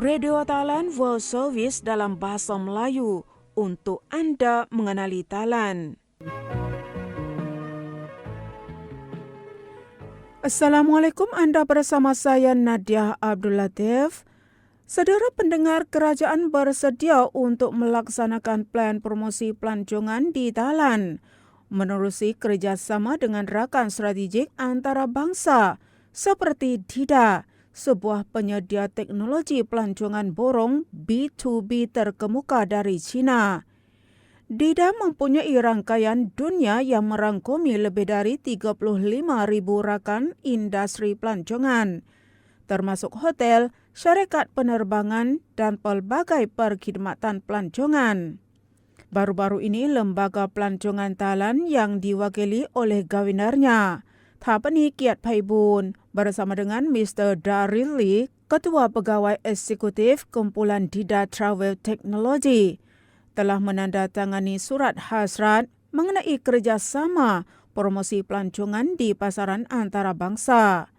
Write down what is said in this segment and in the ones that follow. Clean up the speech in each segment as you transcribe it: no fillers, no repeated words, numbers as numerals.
Radio Thailand World Service dalam bahasa Melayu untuk Anda mengenali Thailand. Assalamualaikum, Anda bersama saya Nadia Abdul Latif. Saudara pendengar, kerajaan bersedia untuk melaksanakan plan promosi pelancongan di Thailand menerusi kerjasama dengan rakan strategik antarabangsa seperti DIDA, sebuah penyedia teknologi pelancongan borong B2B terkemuka dari China. DIDA mempunyai rangkaian dunia yang merangkumi lebih dari 35,000 rakan industri pelancongan, termasuk hotel, syarikat penerbangan, dan pelbagai perkhidmatan pelancongan. Baru-baru ini, lembaga pelancongan Thailand yang diwakili oleh gawinernya, Thapani Kiat Phaiboon, bersama dengan Mr. Daryl Lee, Ketua Pegawai Eksekutif Kumpulan DIDA Travel Technology, telah menandatangani surat hasrat mengenai kerjasama promosi pelancongan di pasaran antarabangsa.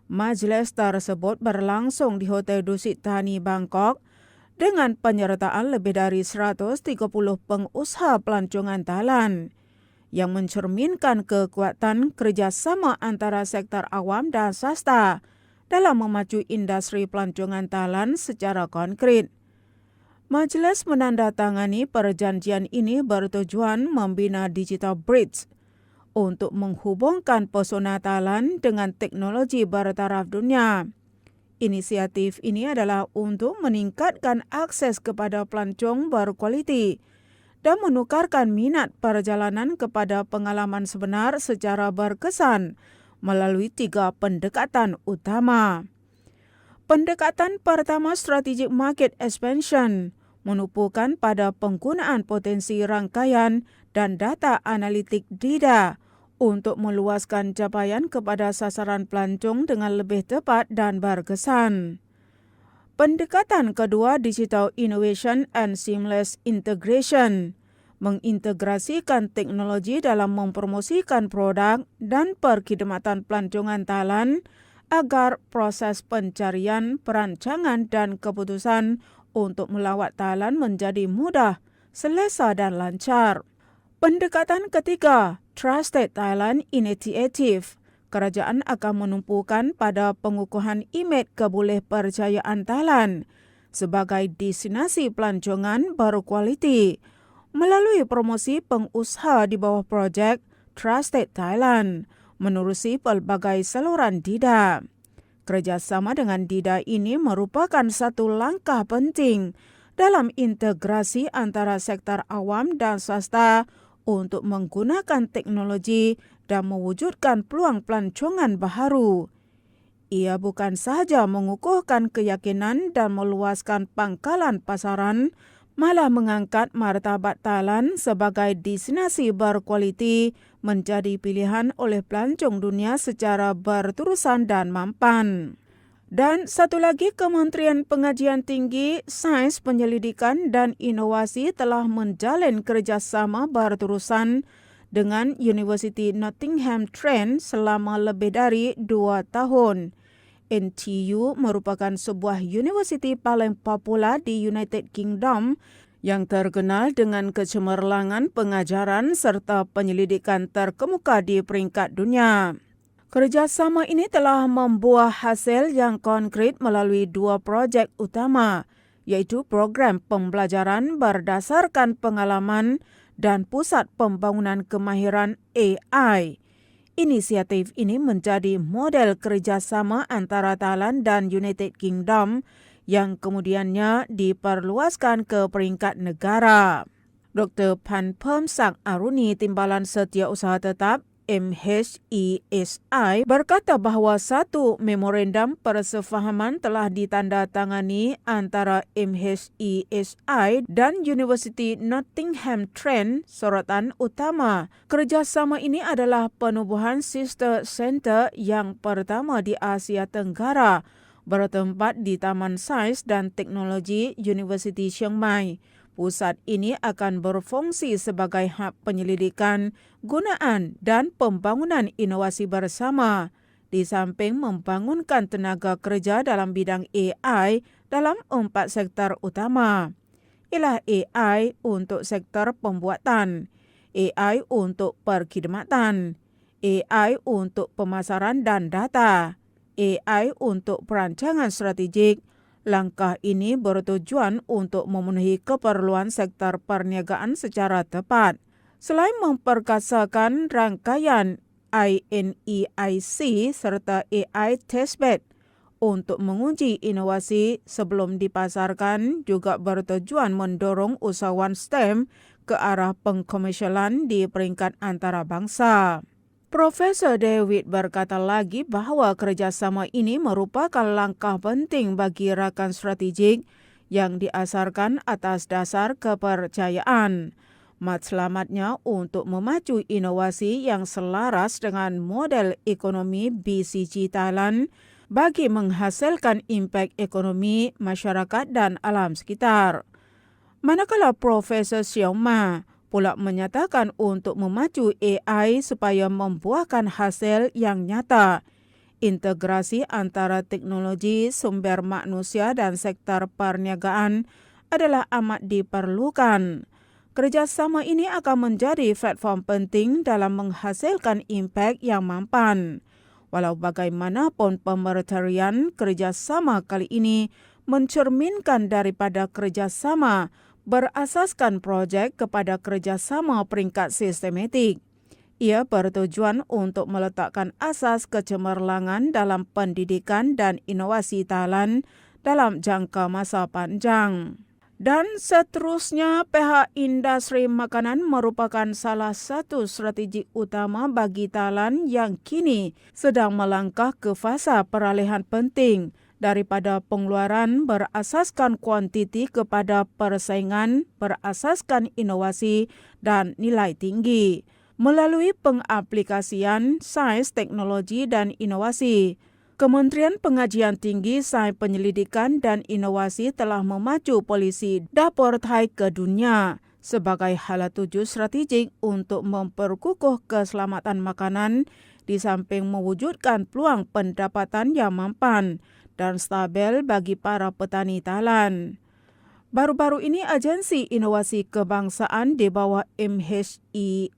Majlis tersebut berlangsung di Hotel Dusit Thani, Bangkok, dengan penyertaan lebih dari 130 pengusaha pelancongan Thailand, yang mencerminkan kekuatan kerjasama antara sektor awam dan swasta dalam memacu industri pelancongan Thailand secara konkret. Majlis menandatangani perjanjian ini bertujuan membina digital bridge untuk menghubungkan pesona Thailand dengan teknologi bertaraf dunia. Inisiatif ini adalah untuk meningkatkan akses kepada pelancong berkualiti dan menukarkan minat perjalanan kepada pengalaman sebenar secara berkesan melalui 3 pendekatan utama. Pendekatan pertama, strategic market expansion, menupukan pada penggunaan potensi rangkaian dan data analitik DIDA untuk meluaskan capaian kepada sasaran pelancong dengan lebih tepat dan berkesan. Pendekatan kedua, digital innovation and seamless integration, mengintegrasikan teknologi dalam mempromosikan produk dan perkhidmatan pelancongan Thailand agar proses pencarian, perancangan dan keputusan untuk melawat Thailand menjadi mudah, selesa dan lancar. Pendekatan ketiga, Trusted Thailand Initiative, kerajaan akan menumpukan pada pengukuhan imej kebolehpercayaan Thailand sebagai destinasi pelancongan berkualiti melalui promosi pengusaha di bawah projek Trusted Thailand menerusi pelbagai saluran DIDA. Kerjasama dengan DIDA ini merupakan satu langkah penting dalam integrasi antara sektor awam dan swasta untuk menggunakan teknologi dan mewujudkan peluang pelancongan baharu. Ia bukan sahaja mengukuhkan keyakinan dan meluaskan pangkalan pasaran, malah mengangkat martabat Thailand sebagai destinasi berkualiti menjadi pilihan oleh pelancong dunia secara berterusan dan mampan. Dan satu lagi, Kementerian Pengajian Tinggi, Sains Penyelidikan dan Inovasi telah menjalin kerjasama berterusan dengan University Nottingham Trent selama lebih dari 2 tahun. NTU merupakan sebuah universiti paling popular di United Kingdom yang terkenal dengan kecemerlangan pengajaran serta penyelidikan terkemuka di peringkat dunia. Kerjasama ini telah membuah hasil yang konkret melalui 2 projek utama, iaitu program pembelajaran berdasarkan pengalaman dan pusat pembangunan kemahiran AI. Inisiatif ini menjadi model kerjasama antara Thailand dan United Kingdom yang kemudiannya diperluaskan ke peringkat negara. Dr. Pan Phomsak Aruni, Timbalan Setiausaha Tetap MHESI, berkata bahawa satu memorandum persefahaman telah ditandatangani antara MHESI dan University Nottingham Trent. Sorotan utama kerjasama ini adalah penubuhan Sister Center yang pertama di Asia Tenggara, bertempat di Taman Sains dan Teknologi Universiti Chiang Mai. Pusat ini akan berfungsi sebagai hub penyelidikan, gunaan dan pembangunan inovasi bersama, di samping membangunkan tenaga kerja dalam bidang AI dalam 4 sektor utama, ialah AI untuk sektor pembuatan, AI untuk perkhidmatan, AI untuk pemasaran dan data, AI untuk perancangan strategik. Langkah ini bertujuan untuk memenuhi keperluan sektor perniagaan secara tepat. Selain memperkasakan rangkaian INEIC serta AI Testbed untuk menguji inovasi sebelum dipasarkan, juga bertujuan mendorong usahawan STEM ke arah pengkomersialan di peringkat antarabangsa. Profesor David berkata lagi bahawa kerjasama ini merupakan langkah penting bagi rakan strategik yang diasaskan atas dasar kepercayaan. Matlamatnya untuk memacu inovasi yang selaras dengan model ekonomi BCG Thailand bagi menghasilkan impak ekonomi, masyarakat dan alam sekitar. Manakala Profesor Xiao Ma pula menyatakan untuk memacu AI supaya membuahkan hasil yang nyata. Integrasi antara teknologi, sumber manusia dan sektor perniagaan adalah amat diperlukan. Kerjasama ini akan menjadi platform penting dalam menghasilkan impak yang mampan. Walau bagaimanapun pemerhatian, kerjasama kali ini mencerminkan daripada kerjasama berasaskan projek kepada kerjasama peringkat sistematik. Ia bertujuan untuk meletakkan asas kecemerlangan dalam pendidikan dan inovasi Thailand dalam jangka masa panjang. Dan seterusnya, pihak industri makanan merupakan salah satu strategi utama bagi Thailand yang kini sedang melangkah ke fasa peralihan penting daripada pengeluaran berasaskan kuantiti kepada persaingan berasaskan inovasi dan nilai tinggi. Melalui pengaplikasian sains, teknologi dan inovasi, Kementerian Pengajian Tinggi Sains Penyelidikan dan Inovasi telah memacu polisi dapur Thai ke dunia sebagai hala tuju strategik untuk memperkukuh keselamatan makanan di samping mewujudkan peluang pendapatan yang mampan dan stabil bagi para petani Thailand. Baru-baru ini, Agensi Inovasi Kebangsaan di bawah MHESI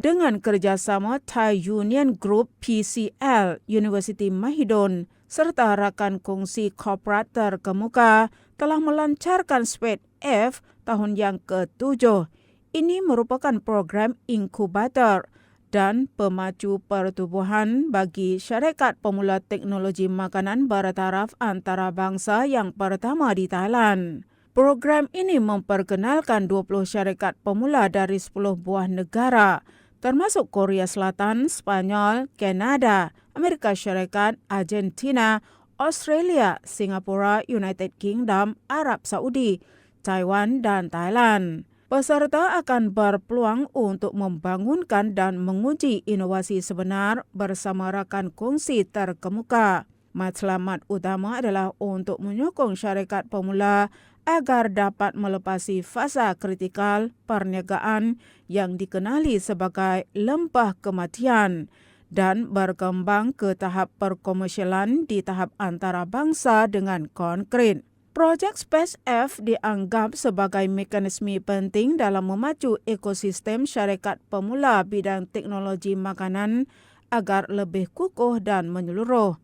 dengan kerjasama Thai Union Group PCL, Universiti Mahidol, serta rakan kongsi korporat terkemuka telah melancarkan SPED F tahun yang ke-7. Ini merupakan program inkubator dan pemacu pertumbuhan bagi syarikat pemula teknologi makanan bertaraf antarabangsa yang pertama di Thailand. Program ini memperkenalkan 20 syarikat pemula dari 10 buah negara, termasuk Korea Selatan, Spanyol, Kanada, Amerika Syarikat, Argentina, Australia, Singapura, United Kingdom, Arab Saudi, Taiwan dan Thailand. Peserta akan berpeluang untuk membangunkan dan menguji inovasi sebenar bersama rakan kongsi terkemuka. Matlamat utama adalah untuk menyokong syarikat pemula agar dapat melepasi fasa kritikal perniagaan yang dikenali sebagai lempah kematian dan berkembang ke tahap perkomersialan di tahap antarabangsa dengan konkret. Projek Space F dianggap sebagai mekanisme penting dalam memacu ekosistem syarikat pemula bidang teknologi makanan agar lebih kukuh dan menyeluruh.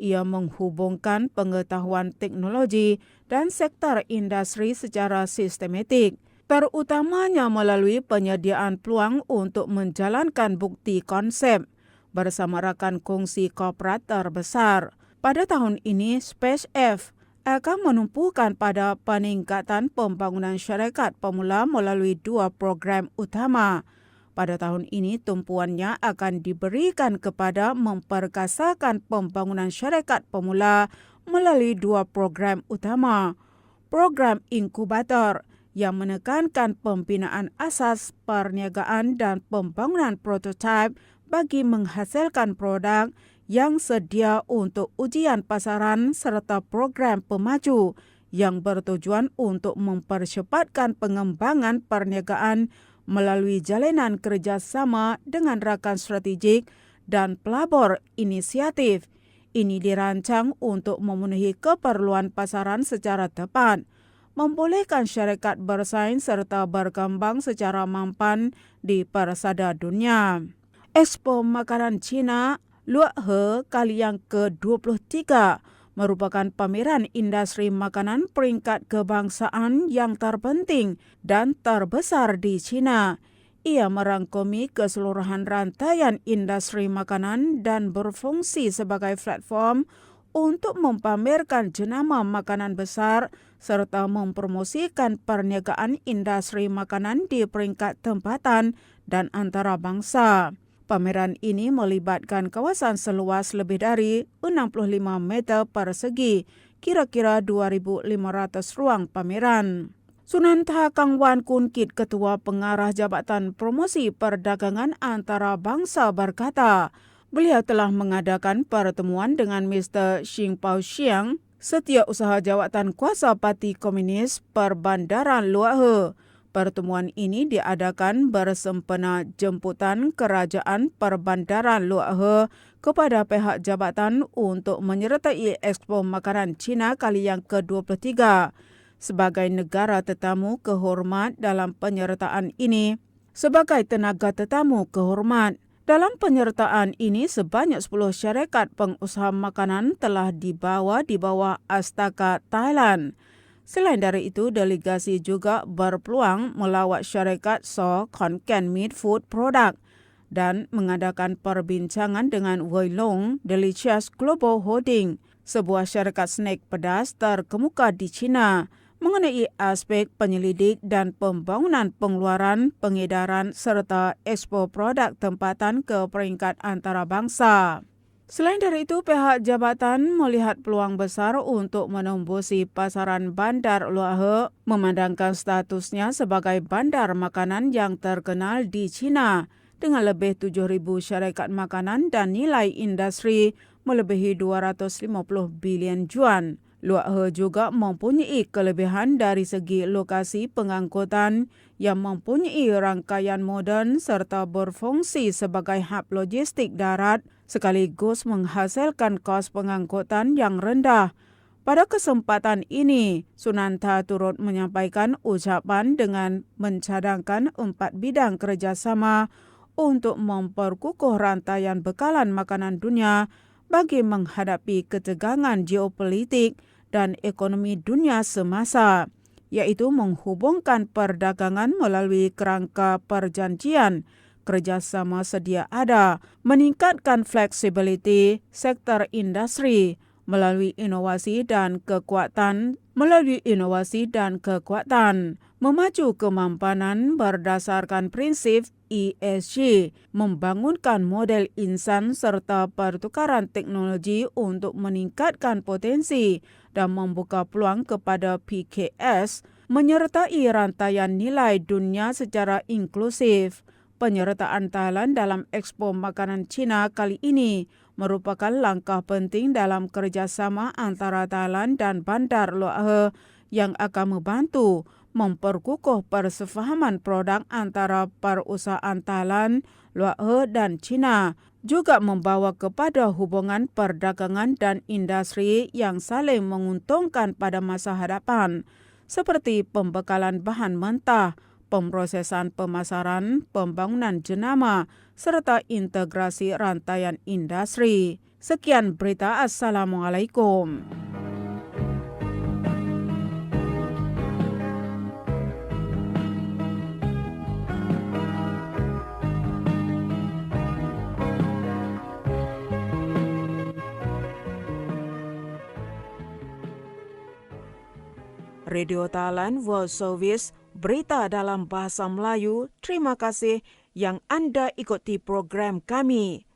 Ia menghubungkan pengetahuan teknologi dan sektor industri secara sistematik, terutamanya melalui penyediaan peluang untuk menjalankan bukti konsep bersama rakan kongsi korporat terbesar. Pada tahun ini, Space F akan menumpukan pada peningkatan pembangunan syarikat pemula melalui 2 program utama. Pada tahun ini, tumpuannya akan diberikan kepada memperkasakan pembangunan syarikat pemula melalui 2 program utama. Program inkubator yang menekankan pembinaan asas perniagaan dan pembangunan prototipe bagi menghasilkan produk yang sedia untuk ujian pasaran serta program pemacu yang bertujuan untuk mempercepatkan pengembangan perniagaan melalui jalinan kerjasama dengan rakan strategik dan pelabur inisiatif. Ini dirancang untuk memenuhi keperluan pasaran secara tepat, membolehkan syarikat bersaing serta berkembang secara mampan di persada dunia. Expo Makanan Cina Luak He kali yang ke-23 merupakan pameran industri makanan peringkat kebangsaan yang terpenting dan terbesar di China. Ia merangkumi keseluruhan rantaian industri makanan dan berfungsi sebagai platform untuk mempamerkan jenama makanan besar serta mempromosikan perniagaan industri makanan di peringkat tempatan dan antarabangsa. Pameran ini melibatkan kawasan seluas lebih dari 65 meter persegi, kira-kira 2.500 ruang pameran. Sunantha Kang Wan Kun Kit, Ketua Pengarah Jabatan Promosi Perdagangan Antarabangsa berkata, beliau telah mengadakan pertemuan dengan Mr. Xing Pao Xiang, Setiausaha Jawatan Kuasa Parti Komunis Perbandaran Luak He. Pertemuan ini diadakan bersempena jemputan Kerajaan Perbandaran Luak He kepada pihak jabatan untuk menyertai Expo Makanan Cina kali yang ke-23. Sebagai negara tetamu kehormat dalam penyertaan ini, sebagai tenaga tetamu kehormat, dalam penyertaan ini sebanyak 10 syarikat pengusaha makanan telah dibawa di bawah Astaka Thailand. Selain dari itu, delegasi juga berpeluang melawat syarikat So Khon Kaen Meat Food Product dan mengadakan perbincangan dengan Wei Long Delicious Global Holding, sebuah syarikat snack pedas terkemuka di China, mengenai aspek penyelidik dan pembangunan pengeluaran, pengedaran serta ekspor produk tempatan ke peringkat antarabangsa. Selain dari itu, pihak jabatan melihat peluang besar untuk menembusi pasaran bandar Luak He, memandangkan statusnya sebagai bandar makanan yang terkenal di China dengan lebih 7,000 syarikat makanan dan nilai industri melebihi 250 bilion yuan. Luak He juga mempunyai kelebihan dari segi lokasi pengangkutan yang mempunyai rangkaian moden serta berfungsi sebagai hub logistik darat sekaligus menghasilkan kos pengangkutan yang rendah. Pada kesempatan ini, Sunantha turut menyampaikan ucapan dengan mencadangkan 4 bidang kerjasama untuk memperkukuh rantaian bekalan makanan dunia bagi menghadapi ketegangan geopolitik dan ekonomi dunia semasa, yaitu menghubungkan perdagangan melalui kerangka perjanjian kerjasama sedia ada, meningkatkan fleksibiliti sektor industri melalui inovasi dan kekuatan, memacu kemampanan berdasarkan prinsip ESG, membangunkan model insan serta pertukaran teknologi untuk meningkatkan potensi dan membuka peluang kepada PKS, menyertai rantaian nilai dunia secara inklusif. Penyertaan Thailand dalam Expo Makanan Cina kali ini merupakan langkah penting dalam kerjasama antara Thailand dan Bandar Luak He yang akan membantu memperkukuh persefahaman produk antara perusahaan Thailand, Luak He dan China, juga membawa kepada hubungan perdagangan dan industri yang saling menguntungkan pada masa hadapan, seperti pembekalan bahan mentah, pemrosesan pemasaran, pembangunan jenama, serta integrasi rantaian industri. Sekian berita, Assalamualaikum. Radio Thailand World Service, berita dalam bahasa Melayu. Terima kasih yang Anda ikuti program kami.